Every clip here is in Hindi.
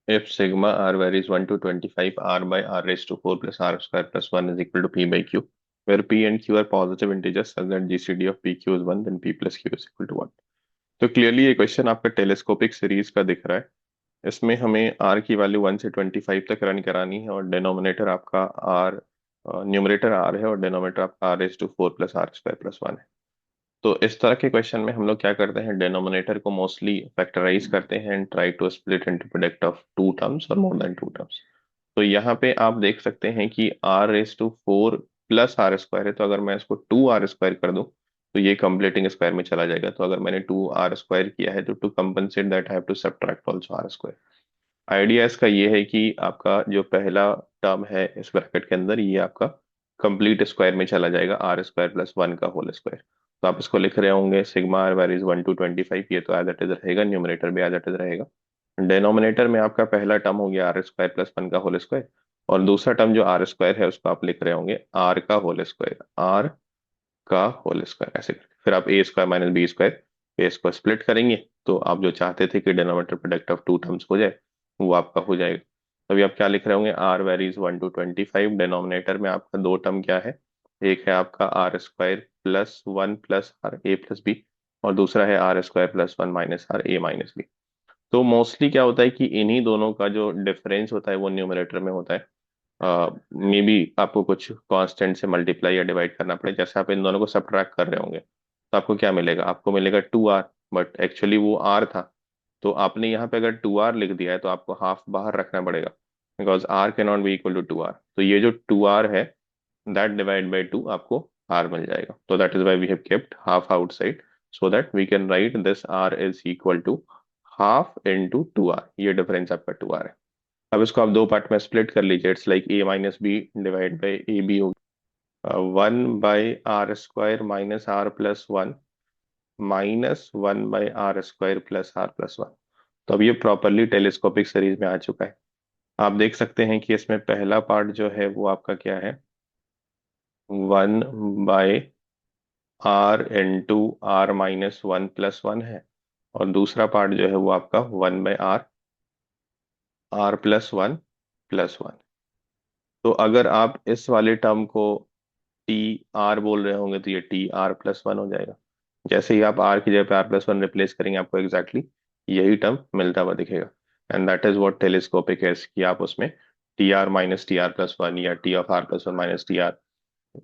If sigma r varies 1 to 25, r by r raised to 4 plus r square plus 1 is equal to p by q, where p and q are positive integers such that GCD of pq is 1, then p plus q is equal to 1. तो क्लियरली ये क्वेश्चन आपका टेलीस्कोपिक सीरीज का दिख रहा है। इसमें हमें r की वैल्यू 1 से 25 तक रन करानी है और डिनोमिनेटर आपका r, न्यूमरेटर r है और डिनोमिनेटर आपका r raise to 4 plus R square plus 1 है। तो इस तरह के क्वेश्चन में हम लोग क्या करते हैं, डिनोमिनेटर को मोस्टली फैक्टराइज करते हैं and try to split into product of two terms और मोर देन टू टर्म्स। तो यहाँ पे आप देख सकते हैं कि r raise to 4 plus R square है, तो अगर मैं इसको 2r स्क्वायर कर दूं तो ये कंप्लीटिंग स्क्वायर में चला जाएगा। तो अगर मैंने 2r स्क्वायर किया है तो to compensate that I have to subtract also R square. Idea इसका ये है कि आपका जो पहला टर्म है इस ब्रैकेट के अंदर, ये आपका कंप्लीट स्क्वायर में चला जाएगा, आर स्क्वायर प्लस 1 का होल स्क्वायर। तो आप इसको लिख रहे होंगे सिग्मा आर वेरीज 1 टू 25, ये तो एज इट इज रहेगा, न्यूमरेटर भी एज इट इज रहेगा। डिनोमिनेटर में आपका पहला टर्म हो गया आर स्क्वायर प्लस 1 का होल स्क्वायर, और दूसरा टर्म जो आर स्क्वायर है उसको आप लिख रहे होंगे आर का होल स्क्वायर, आर का होल स्क्वायर ऐसे करके। फिर आप A square minus B square, A इसको स्प्लिट करेंगे तो आप जो चाहते थे कि denominator product of two terms हो जाए वो आपका हो जाएगा। तो अभी आप क्या लिख रहे होंगे, आर वेरीज 1 टू 25, डिनोमिनेटर में आपका दो टर्म क्या है, एक है आपका R square plus 1 plus R A plus B, और दूसरा है R square plus 1 minus R A minus B. तो मोस्टली क्या होता है कि इन्हीं दोनों का जो डिफरेंस होता है वो न्यूमरेटर में होता है। मे बी आपको कुछ कांस्टेंट से मल्टीप्लाई या डिवाइड करना पड़े, जैसे आप इन दोनों को सब्ट्रैक्ट कर रहे होंगे तो आपको क्या मिलेगा, आपको मिलेगा 2r, बट एक्चुअली वो r था। तो आपने यहाँ पे अगर 2r लिख दिया है तो आपको हाफ बाहर रखना पड़ेगा, because r can not be equal to 2r। तो ये जो 2r है दैट डिवाइड बाई 2 आपको r मिल जाएगा। तो that is why we have kept half outside, so that we can write this r is equal to half into 2r। ये डिफरेंस आपका 2r है। अब इसको आप दो पार्ट में स्प्लिट कर लीजिए, it's like a minus b divide by a b हो, 1 by r square minus r plus 1 minus 1 by r square plus r plus 1। तो अब ये प्रॉपरली टेलीस्कोपिक सीरीज में आ चुका है। आप देख सकते हैं कि इसमें पहला पार्ट जो है वो आपका क्या है, 1 by r into r minus 1 plus 1 है, और दूसरा पार्ट जो है वो आपका 1 by r, r plus 1 plus 1। तो अगर आप इस वाले टर्म को टी आर बोल रहे होंगे तो ये टी r प्लस 1 हो जाएगा। जैसे ही आप r की जगह पे r+1 रिप्लेस करेंगे आपको एग्जैक्टली यही टर्म मिलता हुआ दिखेगा। And that is what telescopic है, कि आप उसमें T r minus T r+1 या T of r+1 minus T R,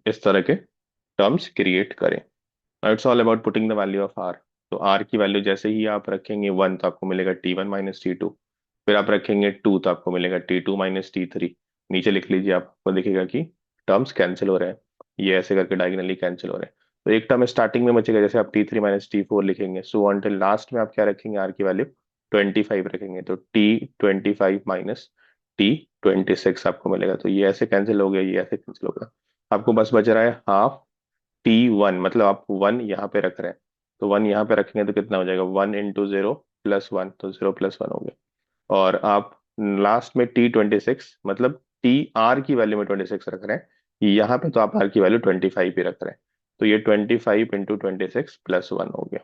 इस तरह के टर्म्स क्रिएट करें। It's all about putting the value of r। तो r की वैल्यू जैसे ही आप रखेंगे 1 तो आपको मिलेगा t1 माइनस t2, फिर आप रखेंगे 2 तो आपको मिलेगा t2 माइनस t3। नीचे लिख लीजिए, आपको दिखेगा कि टर्म्स कैंसिल हो रहे हैं, ये ऐसे करके डायगोनली कैंसिल हो रहे हैं। तो एक टर्म स्टार्टिंग में बचेगा, जैसे आप t3 माइनस t4 लिखेंगे, सो अनटिल लास्ट में आप क्या रखेंगे, r की वैल्यू 25 रखेंगे, तो t25 माइनस t26 आपको मिलेगा। तो ये ऐसे कैंसिल हो गया, ये ऐसे कैंसिल हो गया, आपको बस बच रहा है हाफ t1, मतलब आप 1 यहाँ पे रख रहे हैं, तो 1 यहाँ पे रखेंगे तो कितना हो जाएगा, 1 इंटू 0 प्लस 1, तो 0+1 हो गया। और आप लास्ट में t26, मतलब t r की वैल्यू में 26 रख रहे हैं, यहाँ पे तो आप r की वैल्यू 25 ही रख रहे हैं, तो ये 25 इंटू 26 प्लस 1 हो गया।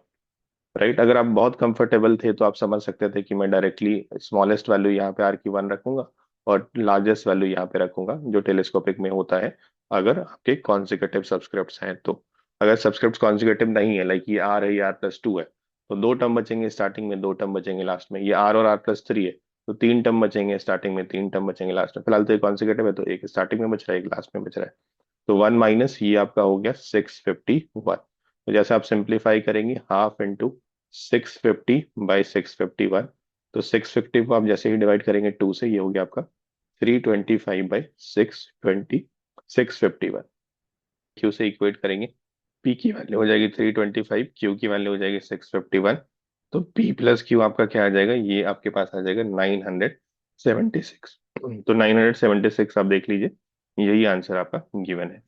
राइट, अगर आप बहुत कंफर्टेबल थे तो आप समझ सकते थे कि मैं डायरेक्टली स्मॉलेस्ट वैल्यू यहाँ पे r की 1 रखूंगा और लार्जेस्ट वैल्यू यहाँ पे रखूंगा, जो टेलीस्कोपिक में होता है अगर आपके कॉन्जिक्यूटिव सब्सक्रिप्ट्स हैं तो। अगर सब्सक्रिप्ट कॉन्जिक्यूटिव नहीं है, लाइक ये r है, ये r+2 है, तो दो टर्म बचेंगे स्टार्टिंग में, दो टर्म बचेंगे लास्ट में। ये r और r+3 है तो तीन टर्म बचेंगे स्टार्टिंग में, तीन टर्म बचेंगे लास्ट में। फिलहाल तो ये कॉन्जिक्यूटिव है तो एक स्टार्टिंग में बच रहा है, एक लास्ट में बच रहा है। तो 1 माइनस ये आपका हो गया 651। तो जैसे आप सिंप्लीफाई करेंगे, हाफ इंटू 650 बाई 651, तो 650 को आप जैसे ही डिवाइड करेंगे 2 से, ये हो गया आपका 325/620, 651। क्यू से इक्वेट करेंगे, पी की वैल्यू हो जाएगी 325, क्यू की वैल्यू हो जाएगी 651। तो पी प्लस क्यू आपका क्या आ जाएगा, ये आपके पास आ जाएगा 976। तो 976 आप देख लीजिए, यही आंसर आपका गिवन है।